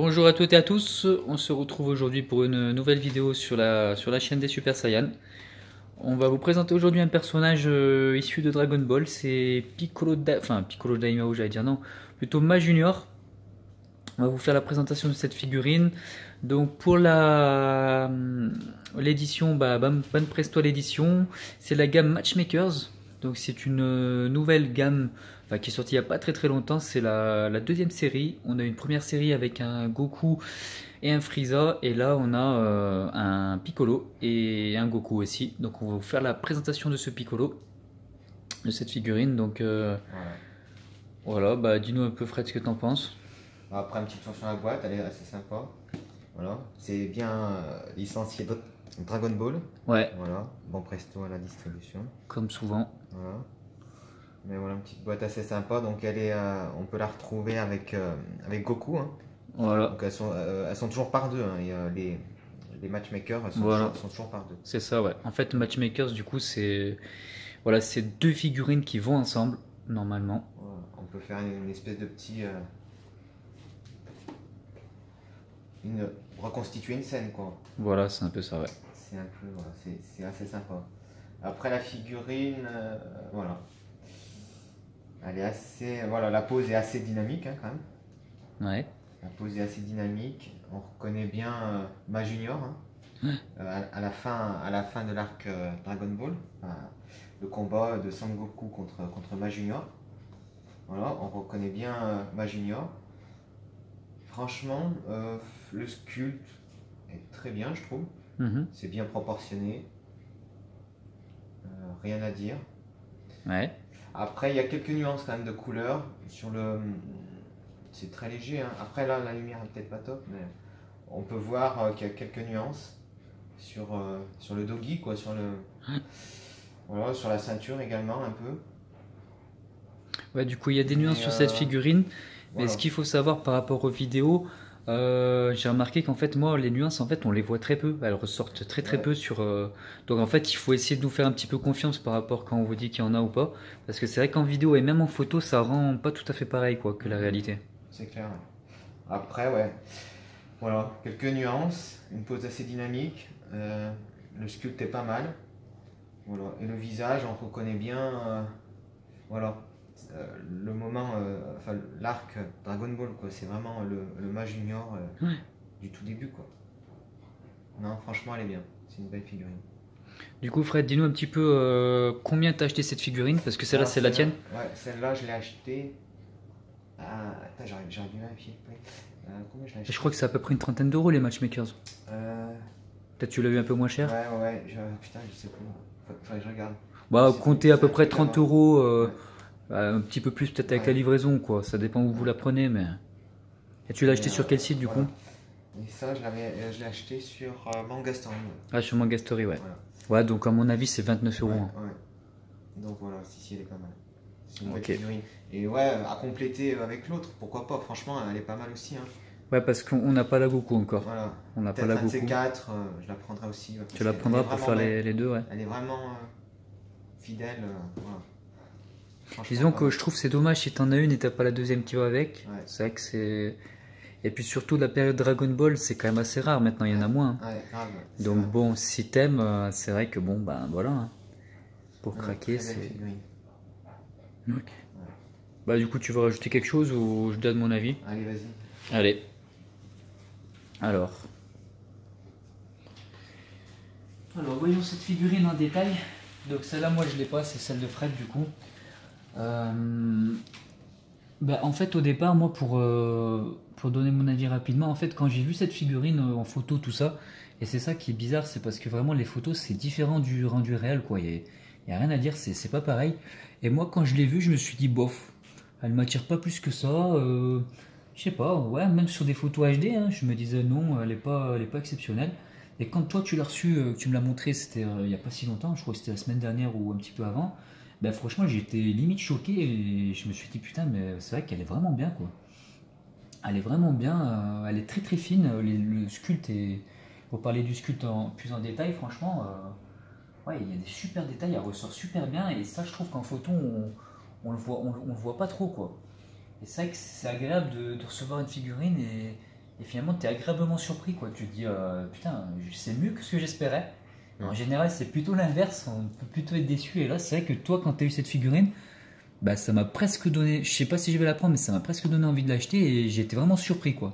Bonjour à toutes et à tous, on se retrouve aujourd'hui pour une nouvelle vidéo sur la chaîne des Super Saiyan. On va vous présenter aujourd'hui un personnage issu de Dragon Ball, c'est Piccolo Daimao, j'allais dire non, plutôt Ma Junior. On va vous faire la présentation de cette figurine. Donc pour l'édition, Ban Presto l'édition, c'est la gamme Matchmakers. Donc c'est une nouvelle gamme qui est sortie il n'y a pas très longtemps. C'est la deuxième série. On a une première série avec un Goku et un Frieza. Et là on a un Piccolo et un Goku aussi. Donc on va vous faire la présentation de ce Piccolo, de cette figurine. Donc voilà, dis-nous un peu Fred ce que tu en penses. Après, un petit tour sur la boîte, elle est assez sympa. Voilà, c'est bien licencié Dragon Ball. Ouais. Voilà, bon presto à la distribution. Comme souvent. Voilà. Mais voilà, une petite boîte assez sympa. Donc elle est, on peut la retrouver avec Goku. Hein. Voilà. Donc elles sont toujours par deux. Hein. Et, les matchmakers elles sont toujours par deux. C'est ça, ouais. En fait, Matchmakers, du coup, c'est deux figurines qui vont ensemble normalement. Voilà. On peut faire une espèce de petit reconstituer une scène, quoi. Voilà, c'est un peu ça, ouais. C'est un peu, voilà, c'est assez sympa. Après la figurine, voilà, elle est assez, voilà, la pose est assez dynamique, hein, quand même. Ouais. La pose est assez dynamique. On reconnaît bien Ma Junior, hein, à la fin de l'arc Dragon Ball, le combat de Sangoku contre Ma Junior. Voilà, on reconnaît bien Ma Junior. Franchement, le sculpte est très bien, je trouve. C'est bien proportionné. Rien à dire. Ouais. Après, il y a quelques nuances quand même de couleur. C'est très léger. Hein. Après, là, la lumière est peut-être pas top, mais on peut voir qu'il y a quelques nuances sur le dogi, quoi, voilà, sur la ceinture également un peu. Ouais, du coup, il y a des nuances sur cette figurine. Mais ce qu'il faut savoir par rapport aux vidéos, j'ai remarqué qu'en fait, moi, les nuances, en fait, on les voit très peu. Elles ressortent très peu sur. Donc, en fait, il faut essayer de nous faire un petit peu confiance par rapport quand on vous dit qu'il y en a ou pas. Parce que c'est vrai qu'en vidéo et même en photo, ça rend pas tout à fait pareil, quoi, que la réalité. C'est clair. Après, ouais. Voilà, quelques nuances. Une pose assez dynamique. Le sculpte est pas mal. Voilà. Et le visage, on reconnaît bien. Voilà. Le moment, enfin l'arc Dragon Ball, quoi, c'est vraiment le Ma Junior du tout début, quoi. Non, franchement, elle est bien. C'est une belle figurine. Du coup, Fred, dis-nous un petit peu combien t'as acheté cette figurine, parce que celle-là, c'est la tienne. Ouais, celle-là, je l'ai achetée. Attends, j'aurais dû vérifier. Combien je l'ai acheté? Je crois que c'est à peu près une trentaine d'euros les Matchmakers. Peut-être tu l'as eu un peu moins cher. Ouais, putain, je sais plus. Faudrait que je regarde. Bah, comptez à peu près 30 euros. Un petit peu plus peut-être avec la livraison, quoi. Ça dépend où vous la prenez, mais. Et tu l'as acheté sur quel site du coup? Et ça, je l'ai acheté sur Manga Story. Ah, sur Manga Story, ouais. Ouais, donc à mon avis, c'est 29 euros. Ouais. Donc voilà, si elle est pas mal. C'est une belle figurine. Et ouais, à compléter avec l'autre, pourquoi pas. Franchement, elle est pas mal aussi. Hein. Ouais, parce qu'on n'a pas la Goku encore. Voilà. On n'a pas la Goku. Un de ces quatre, je la prendrai aussi. Tu la prendras pour faire les deux, ouais. Elle est vraiment fidèle. Voilà. Disons que je trouve c'est dommage si t'en as une et t'as pas la deuxième qui va avec. Ouais. C'est vrai que c'est. Et puis surtout la période Dragon Ball, c'est quand même assez rare maintenant, il y en a moins. Ouais, grave. Donc bon, si t'aimes, c'est vrai que bon, ben voilà. Hein. Pour craquer, c'est. Ok. Bah du coup, tu veux rajouter quelque chose ou je donne mon avis? Allez, vas-y. Allez. Alors, voyons cette figurine en détail. Donc celle-là, moi je l'ai pas, c'est celle de Fred du coup. En fait, au départ, moi pour donner mon avis rapidement, en fait, quand j'ai vu cette figurine en photo, tout ça, et c'est ça qui est bizarre, c'est parce que vraiment les photos c'est différent du rendu réel, quoi. Il y a rien à dire, c'est pas pareil. Et moi, quand je l'ai vue, je me suis dit bof, elle m'attire pas plus que ça. Je sais pas, ouais, même sur des photos HD, hein, je me disais non, elle est pas exceptionnelle. Et quand toi tu l'as reçu, tu me l'as montré, c'était il n'y a pas si longtemps, je crois que c'était la semaine dernière ou un petit peu avant, ben franchement j'étais limite choqué et je me suis dit putain, mais c'est vrai qu'elle est vraiment bien, quoi. Elle est vraiment bien, elle est très fine, le sculpte est. Pour parler du sculpte plus en détail, franchement, ouais, il y a des super détails, elle ressort super bien et ça je trouve qu'en photo on le voit pas trop, quoi. Et c'est vrai que c'est agréable de recevoir une figurine et et finalement tu es agréablement surpris quoi. Tu te dis putain, c'est mieux que ce que j'espérais. En général, c'est plutôt l'inverse, on peut plutôt être déçu. Et là, c'est vrai que toi, quand tu as eu cette figurine, bah, ça m'a presque donné, je sais pas si je vais la prendre, mais ça m'a presque donné envie de l'acheter et j'ai été vraiment surpris quoi.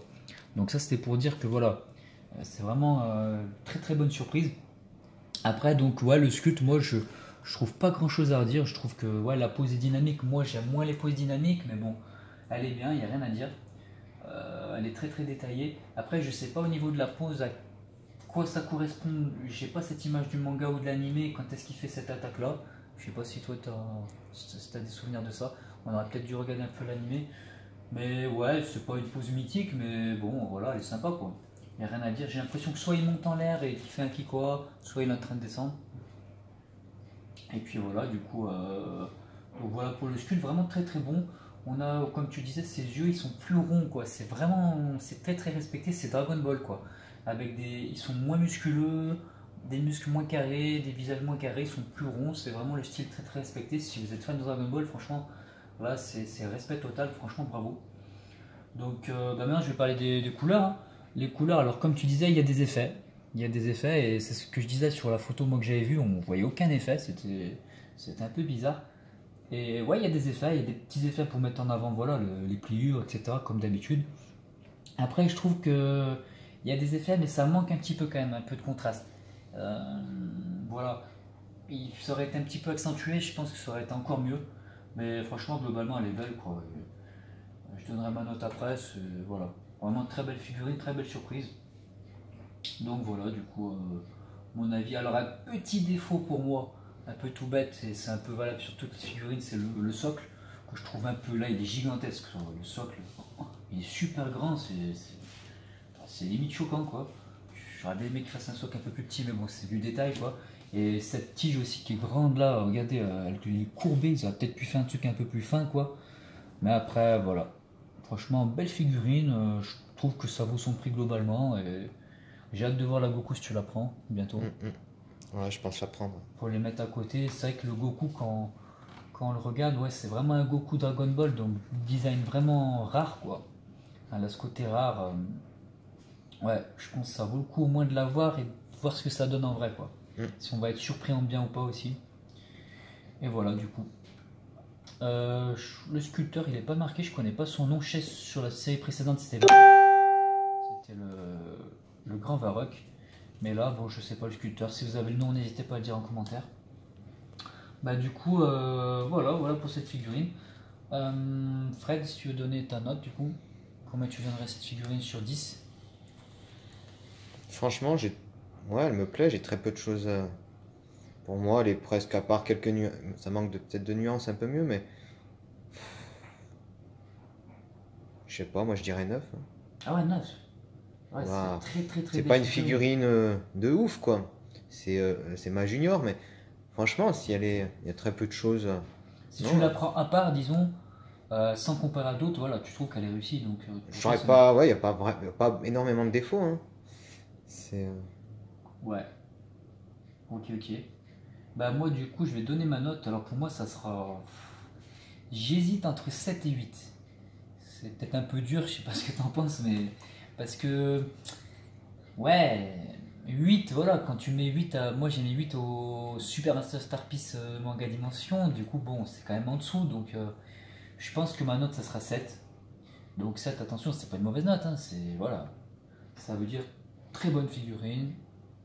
Donc ça, c'était pour dire que voilà, c'est vraiment très très bonne surprise. Après, donc ouais, le sculpte, moi je trouve pas grand chose à redire. Je trouve que ouais, la pose est dynamique. Moi, j'aime moins les poses dynamiques, mais bon, elle est bien, il n'y a rien à dire. Elle est très très détaillée. Après, je sais pas au niveau de la pose à quoi ça correspond. J'ai pas cette image du manga ou de l'animé. Quand est-ce qu'il fait cette attaque là? Je sais pas si toi si t'as des souvenirs de ça. On aurait peut-être dû regarder un peu l'animé. Mais ouais, c'est pas une pose mythique, mais bon, voilà, elle est sympa quoi. Il n'y a rien à dire. J'ai l'impression que soit il monte en l'air et qu'il fait un kikoa, soit il est en train de descendre. Et puis voilà, du coup, donc voilà pour le sculpte, vraiment très très bon. On a, comme tu disais, ses yeux, ils sont plus ronds quoi. C'est vraiment, c'est très très respecté. C'est Dragon Ball quoi. Avec ils sont moins musculeux, des muscles moins carrés, des visages moins carrés, ils sont plus ronds. C'est vraiment le style très très respecté. Si vous êtes fan de Dragon Ball, franchement, voilà, c'est respect total. Franchement, bravo. Donc, maintenant, je vais parler des couleurs, hein. Les couleurs, alors comme tu disais, il y a des effets. Il y a des effets et c'est ce que je disais sur la photo moi que j'avais vue, on voyait aucun effet, c'était un peu bizarre. Et ouais, il y a des effets, il y a des petits effets pour mettre en avant voilà, les pliures, etc. comme d'habitude. Après, je trouve que il y a des effets, mais ça manque un petit peu quand même, un peu de contraste. Voilà, ça aurait été un petit peu accentué, je pense que ça aurait été encore mieux. Mais franchement, globalement, elle est belle quoi. Je donnerai ma note après, voilà. Vraiment très belle figurine, très belle surprise. Donc voilà, du coup, mon avis. Alors, un petit défaut pour moi, un peu tout bête, et c'est un peu valable sur toutes les figurines, c'est le socle, que je trouve un peu là, il est gigantesque. Le socle, il est super grand, c'est limite choquant quoi. J'aurais bien aimé qu'il fasse un socle un peu plus petit, mais bon, c'est du détail quoi. Et cette tige aussi qui est grande là, regardez, elle est courbée, ils auraient peut-être pu faire un truc un peu plus fin quoi. Mais après, voilà. Franchement, belle figurine, je trouve que ça vaut son prix globalement. Et j'ai hâte de voir la Goku si tu la prends bientôt. Ouais, je pense la prendre. Pour les mettre à côté, c'est vrai que le Goku, quand on le regarde, ouais, c'est vraiment un Goku Dragon Ball, donc design vraiment rare quoi. Elle a ce côté rare. Ouais, je pense que ça vaut le coup au moins de la voir et de voir ce que ça donne en vrai quoi. Si on va être surpris en bien ou pas aussi. Et voilà, du coup. Le sculpteur, il est pas marqué, je connais pas son nom. Sur la série précédente, c'était le grand Varrock. Mais là, bon, je sais pas le sculpteur. Si vous avez le nom, n'hésitez pas à le dire en commentaire. Bah, du coup, voilà pour cette figurine. Fred, si tu veux donner ta note, du coup, combien tu donnerais cette figurine sur 10? Franchement, ouais, elle me plaît, j'ai très peu de choses. Pour moi, elle est presque, à part quelques nuances. Ça manque peut-être de nuances un peu mieux, mais. Je sais pas, moi je dirais 9. Ah ouais, 9. Ouais, Voilà. c'est très très très C'est belle pas une figurine. figurine de ouf, quoi. C'est ma junior, mais franchement, si il y a très peu de choses. Si Non, tu la prends à part, disons, sans comparer à d'autres, voilà, tu trouves qu'elle est réussie. Donc, j'aurais pas. Ouais, il n'y a pas énormément de défauts, hein. C'est. Ouais, ok. Bah, moi, du coup, je vais donner ma note. Alors, pour moi, ça sera. J'hésite entre 7 et 8. C'est peut-être un peu dur, je sais pas ce que t'en penses, mais. Parce que. Ouais, 8, voilà, quand tu mets 8 à. Moi, j'ai mis 8 au Super Master Star Piece Manga Dimension. Du coup, bon, c'est quand même en dessous. Donc, je pense que ma note, ça sera 7. Donc, 7, attention, c'est pas une mauvaise note. Hein, voilà. Ça veut dire très bonne figurine.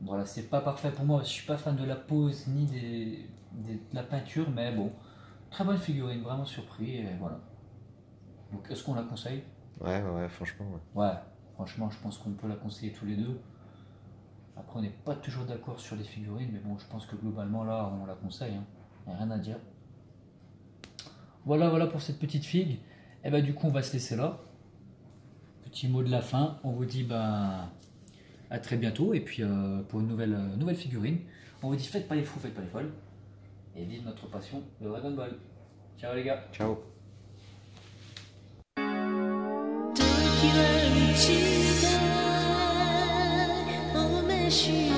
Voilà, c'est pas parfait pour moi. Je suis pas fan de la pose ni de la peinture, mais bon, très bonne figurine, vraiment surpris. Et voilà. Donc, est-ce qu'on la conseille? Ouais, franchement, ouais. Ouais, franchement, je pense qu'on peut la conseiller tous les deux. Après, on n'est pas toujours d'accord sur les figurines, mais bon, je pense que globalement, là, on la conseille. Hein. Y a rien à dire. Voilà pour cette petite figue. Et bah, du coup, on va se laisser là. Petit mot de la fin. On vous dit, à très bientôt. Et puis, pour une nouvelle figurine, on vous dit, faites pas les fous, faites pas les folles. Et vive notre passion, le Dragon Ball. Ciao les gars. Ciao. 時は満ちたお召し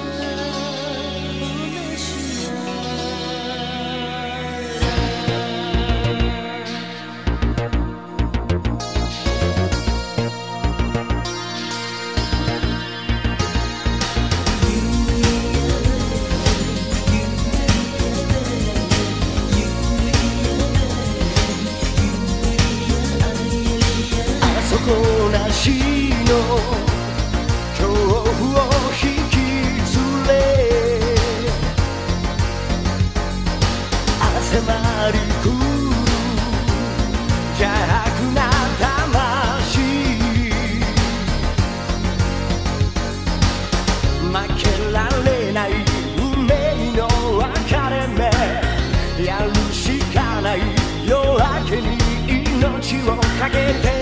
をかけて